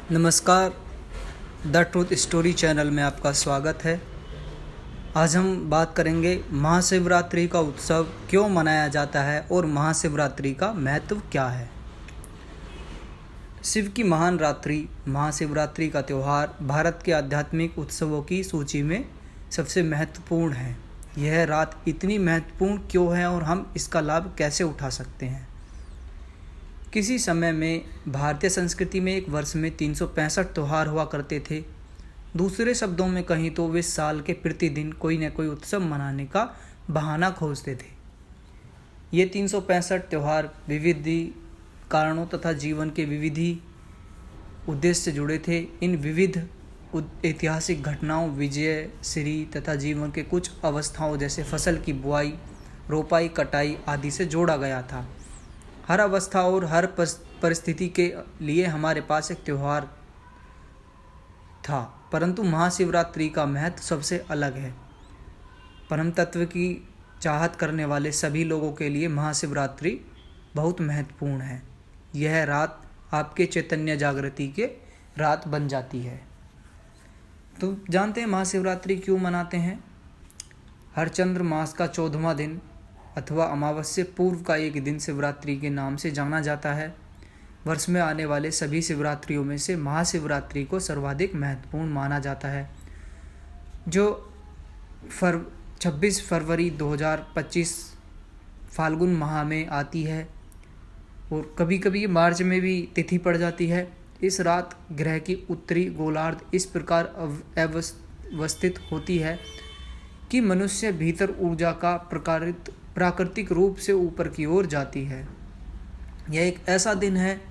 नमस्कार। The truth story channel में आपका स्वागत है। आज हम बात करेंगे महाशिवरात्रि का उत्सव क्यों मनाया जाता है और महाशिवरात्रि का महत्व क्या है। शिव की महान रात्रि महाशिवरात्रि का त्यौहार भारत के आध्यात्मिक उत्सवों की सूची में सबसे महत्वपूर्ण है। यह रात इतनी महत्वपूर्ण क्यों है और हम इसका लाभ कैसे उठा सकते हैं। किसी समय में भारतीय संस्कृति में एक वर्ष में 365 त्यौहार हुआ करते थे। दूसरे शब्दों में कहीं तो वे साल के प्रतिदिन कोई न कोई उत्सव मनाने का बहाना खोजते थे। ये 365 त्यौहार विविध कारणों तथा जीवन के विविध उद्देश्य से जुड़े थे। इन विविध ऐतिहासिक घटनाओं, विजय, श्री तथा जीवन के कुछ अवस्थाओं जैसे फसल की बुआई, रोपाई, कटाई आदि से जोड़ा गया था। हर अवस्था और हर परिस्थिति के लिए हमारे पास एक त्यौहार था, परंतु महाशिवरात्रि का महत्व सबसे अलग है। परम तत्व की चाहत करने वाले सभी लोगों के लिए महाशिवरात्रि बहुत महत्वपूर्ण है। यह रात आपके चैतन्य जागृति के रात बन जाती है। तो जानते हैं महाशिवरात्रि क्यों मनाते हैं। हर चंद्र मास का 14वां दिन अथवा अमावस्या पूर्व का एक दिन शिवरात्रि के नाम से जाना जाता है। वर्ष में आने वाले सभी शिवरात्रियों में से महाशिवरात्रि को सर्वाधिक महत्वपूर्ण माना जाता है, जो 26 फरवरी 2025 फाल्गुन माह में आती है और कभी कभी मार्च में भी तिथि पड़ जाती है। इस रात ग्रह की उत्तरी गोलार्ध इस प्रकार अवस्थित होती है कि मनुष्य भीतर ऊर्जा का प्राकृतिक रूप से ऊपर की ओर जाती है। यह एक ऐसा दिन है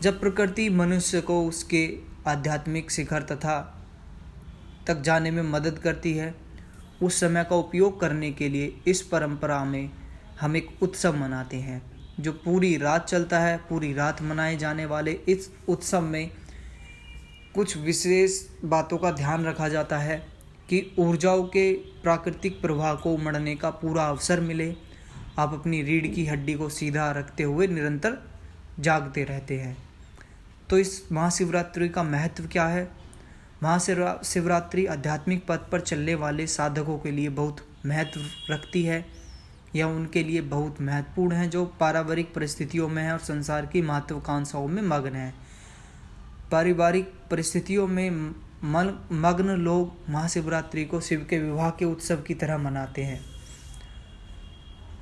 जब प्रकृति मनुष्य को उसके आध्यात्मिक शिखर तक जाने में मदद करती है। उस समय का उपयोग करने के लिए इस परंपरा में हम एक उत्सव मनाते हैं जो पूरी रात चलता है। पूरी रात मनाए जाने वाले इस उत्सव में कुछ विशेष बातों का ध्यान रखा जाता है कि ऊर्जाओं के प्राकृतिक प्रवाह को उमड़ने का पूरा अवसर मिले। आप अपनी रीढ़ की हड्डी को सीधा रखते हुए निरंतर जागते रहते हैं। तो इस महाशिवरात्रि का महत्व क्या है। महाशिवरात्रि आध्यात्मिक पथ पर चलने वाले साधकों के लिए बहुत महत्व रखती है। यह उनके लिए बहुत महत्वपूर्ण है जो पारिवारिक परिस्थितियों में है और संसार की महत्वाकांक्षाओं में मग्न है। पारिवारिक परिस्थितियों में मग्न लोग महाशिवरात्रि को शिव के विवाह के उत्सव की तरह मनाते हैं।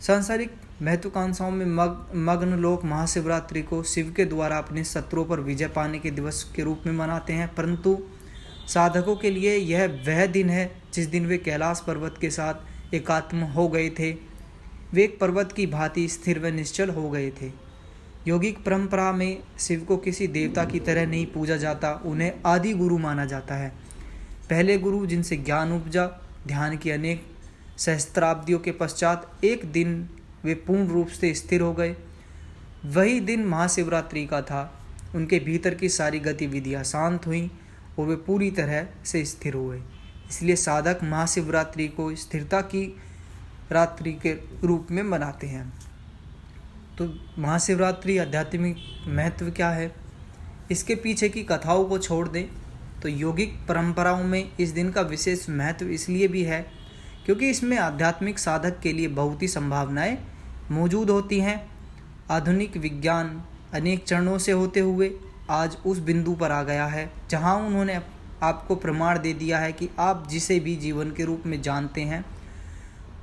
सांसारिक महत्वाकांक्षाओं में मग्न लोग महाशिवरात्रि को शिव के द्वारा अपने शत्रुओं पर विजय पाने के दिवस के रूप में मनाते हैं, परंतु साधकों के लिए यह वह दिन है जिस दिन वे कैलाश पर्वत के साथ एकात्म हो गए थे। वे एक पर्वत की भांति स्थिर व निश्चल हो गए थे। यौगिक परंपरा में शिव को किसी देवता की तरह नहीं पूजा जाता, उन्हें आदि गुरु माना जाता है। पहले गुरु जिनसे ज्ञान उपजा। ध्यान की अनेक सहस्त्राब्दियों के पश्चात एक दिन वे पूर्ण रूप से स्थिर हो गए। वही दिन महाशिवरात्रि का था। उनके भीतर की सारी गतिविधियां शांत हुईं और वे पूरी तरह से स्थिर हुए। इसलिए साधक महाशिवरात्रि को स्थिरता की रात्रि के रूप में मनाते हैं। तो महाशिवरात्रि आध्यात्मिक महत्व क्या है, इसके पीछे की कथाओं को छोड़ दें तो यौगिक परंपराओं में इस दिन का विशेष महत्व इसलिए भी है क्योंकि इसमें आध्यात्मिक साधक के लिए बहुत ही संभावनाएं मौजूद होती हैं। आधुनिक विज्ञान अनेक चरणों से होते हुए आज उस बिंदु पर आ गया है जहां उन्होंने आपको प्रमाण दे दिया है कि आप जिसे भी जीवन के रूप में जानते हैं,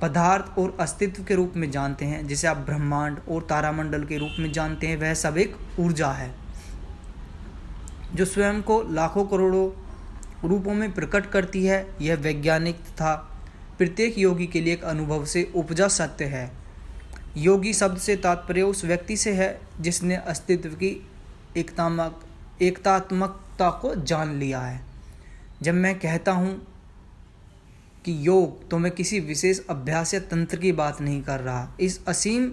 पदार्थ और अस्तित्व के रूप में जानते हैं, जिसे आप ब्रह्मांड और तारामंडल के रूप में जानते हैं, वह सब एक ऊर्जा है जो स्वयं को लाखों करोड़ों रूपों में प्रकट करती है। यह वैज्ञानिक तथा प्रत्येक योगी के लिए एक अनुभव से उपजा सत्य है। योगी शब्द से तात्पर्य उस व्यक्ति से है जिसने अस्तित्व की एकतात्मकता को जान लिया है। जब मैं कहता हूँ कि योग, तो मैं किसी विशेष अभ्यास या तंत्र की बात नहीं कर रहा। इस असीम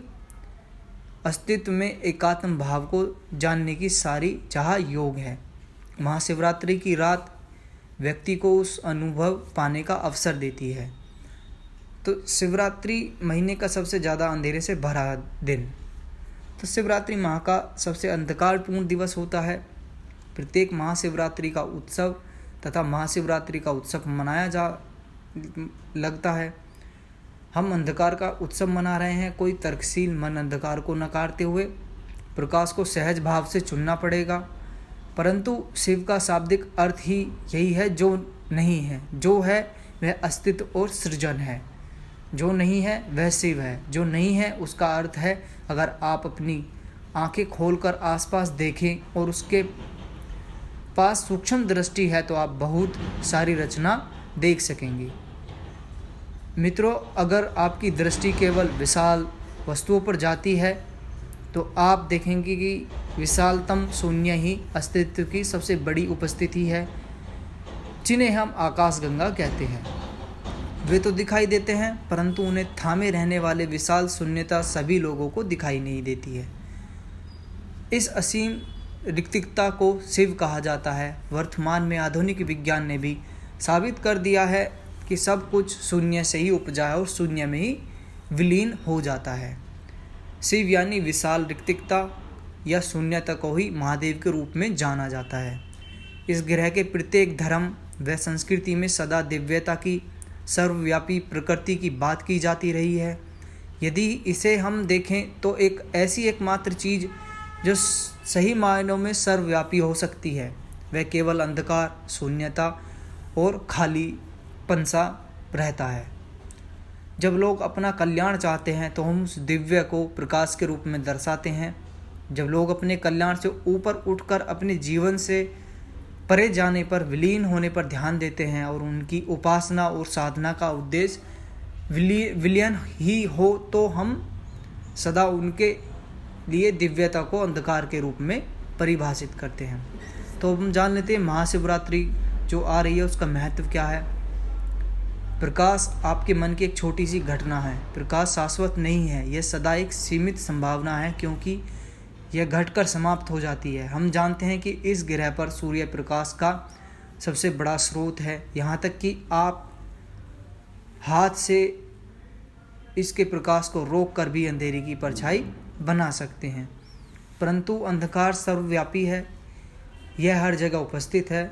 अस्तित्व में एकात्म भाव को जानने की सारी चाह योग है। महाशिवरात्रि की रात व्यक्ति को उस अनुभव पाने का अवसर देती है। तो शिवरात्रि महीने का सबसे ज़्यादा अंधेरे से भरा दिन। तो शिवरात्रि माह का सबसे अंधकारपूर्ण दिवस होता है। प्रत्येक महाशिवरात्रि का उत्सव तथा महाशिवरात्रि का उत्सव मनाया जा लगता है। हम अंधकार का उत्सव मना रहे हैं। कोई तर्कशील मन अंधकार को नकारते हुए प्रकाश को सहज भाव से चुनना पड़ेगा। परंतु शिव का शाब्दिक अर्थ ही यही है जो नहीं है। जो है वह अस्तित्व और सृजन है। जो नहीं है वह शिव है। जो नहीं है उसका अर्थ है अगर आप अपनी आंखें खोलकर आसपास देखें और उसके पास सूक्ष्म दृष्टि है तो आप बहुत सारी रचना देख सकेंगे। मित्रों, अगर आपकी दृष्टि केवल विशाल वस्तुओं पर जाती है तो आप देखेंगे कि विशालतम शून्य ही अस्तित्व की सबसे बड़ी उपस्थिति है, जिन्हें हम आकाशगंगा कहते हैं। वे तो दिखाई देते हैं परंतु उन्हें थामे रहने वाले विशाल शून्यता सभी लोगों को दिखाई नहीं देती है। इस असीम रिक्तता को शिव कहा जाता है। वर्तमान में आधुनिक विज्ञान ने भी साबित कर दिया है कि सब कुछ शून्य से ही उपजा है और शून्य में ही विलीन हो जाता है। शिव यानी विशाल रिक्तता या शून्यता को ही महादेव के रूप में जाना जाता है। इस ग्रह के प्रत्येक धर्म व संस्कृति में सदा दिव्यता की, सर्वव्यापी प्रकृति की बात की जाती रही है। यदि इसे हम देखें तो एक ऐसी एकमात्र चीज़ जो सही मायनों में सर्वव्यापी हो सकती है वह केवल अंधकार, शून्यता और खालीपन सा रहता है। जब लोग अपना कल्याण चाहते हैं तो हम उस दिव्य को प्रकाश के रूप में दर्शाते हैं। जब लोग अपने कल्याण से ऊपर उठकर अपने जीवन से परे जाने पर, विलीन होने पर ध्यान देते हैं और उनकी उपासना और साधना का उद्देश्य विलयन ही हो तो हम सदा उनके लिए दिव्यता को अंधकार के रूप में परिभाषित करते हैं। तो हम जान लेते हैं महाशिवरात्रि जो आ रही है उसका महत्व क्या है। प्रकाश आपके मन की एक छोटी सी घटना है। प्रकाश शाश्वत नहीं है, यह सदा एक सीमित संभावना है क्योंकि यह घटकर समाप्त हो जाती है। हम जानते हैं कि इस ग्रह पर सूर्य प्रकाश का सबसे बड़ा स्रोत है, यहाँ तक कि आप हाथ से इसके प्रकाश को रोक कर भी अंधेरे की परछाई बना सकते हैं। परंतु अंधकार सर्वव्यापी है, यह हर जगह उपस्थित है।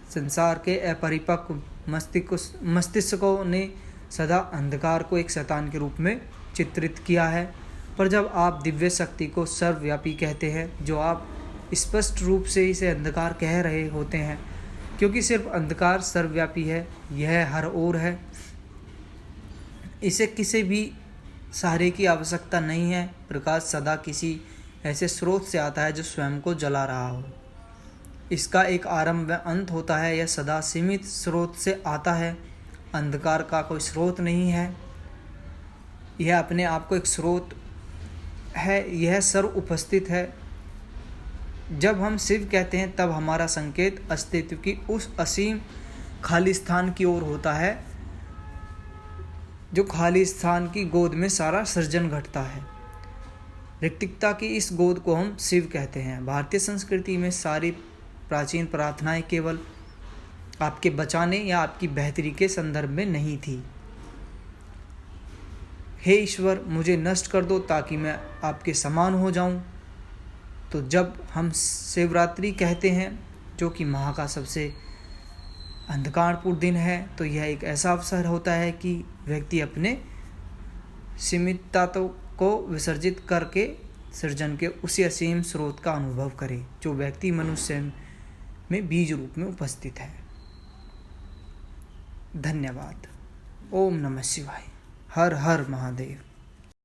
संसार के अपरिपक्व मस्तिष्कों ने सदा अंधकार को एक शैतान के रूप में चित्रित किया है। पर जब आप दिव्य शक्ति को सर्वव्यापी कहते हैं, जो आप स्पष्ट रूप से इसे अंधकार कह रहे होते हैं, क्योंकि सिर्फ अंधकार सर्वव्यापी है, यह हर ओर है। इसे किसी भी सहारे की आवश्यकता नहीं है। प्रकाश सदा किसी ऐसे स्रोत से आता है जो स्वयं को जला रहा हो। इसका एक आरंभ व अंत होता है। यह सदा सीमित स्रोत से आता है। अंधकार का कोई स्रोत नहीं है, यह अपने आप को एक स्रोत है, यह सर्व उपस्थित है। जब हम शिव कहते हैं तब हमारा संकेत अस्तित्व की उस असीम खाली स्थान की ओर होता है, जो खाली स्थान की गोद में सारा सृजन घटता है। रिक्तता की इस गोद को हम शिव कहते हैं। भारतीय संस्कृति में सारी प्राचीन प्रार्थनाएं केवल आपके बचाने या आपकी बेहतरी के संदर्भ में नहीं थी। हे ईश्वर, मुझे नष्ट कर दो ताकि मैं आपके समान हो जाऊं। तो जब हम शिवरात्रि कहते हैं, जो कि माह का सबसे अंधकारपूर्ण दिन है, तो यह एक ऐसा अवसर होता है कि व्यक्ति अपने सीमितता को विसर्जित करके सृजन के उसी असीम स्रोत का अनुभव करे जो व्यक्ति मनुष्य में बीज रूप में उपस्थित है। धन्यवाद। ओम नमः शिवाय। हर हर महादेव।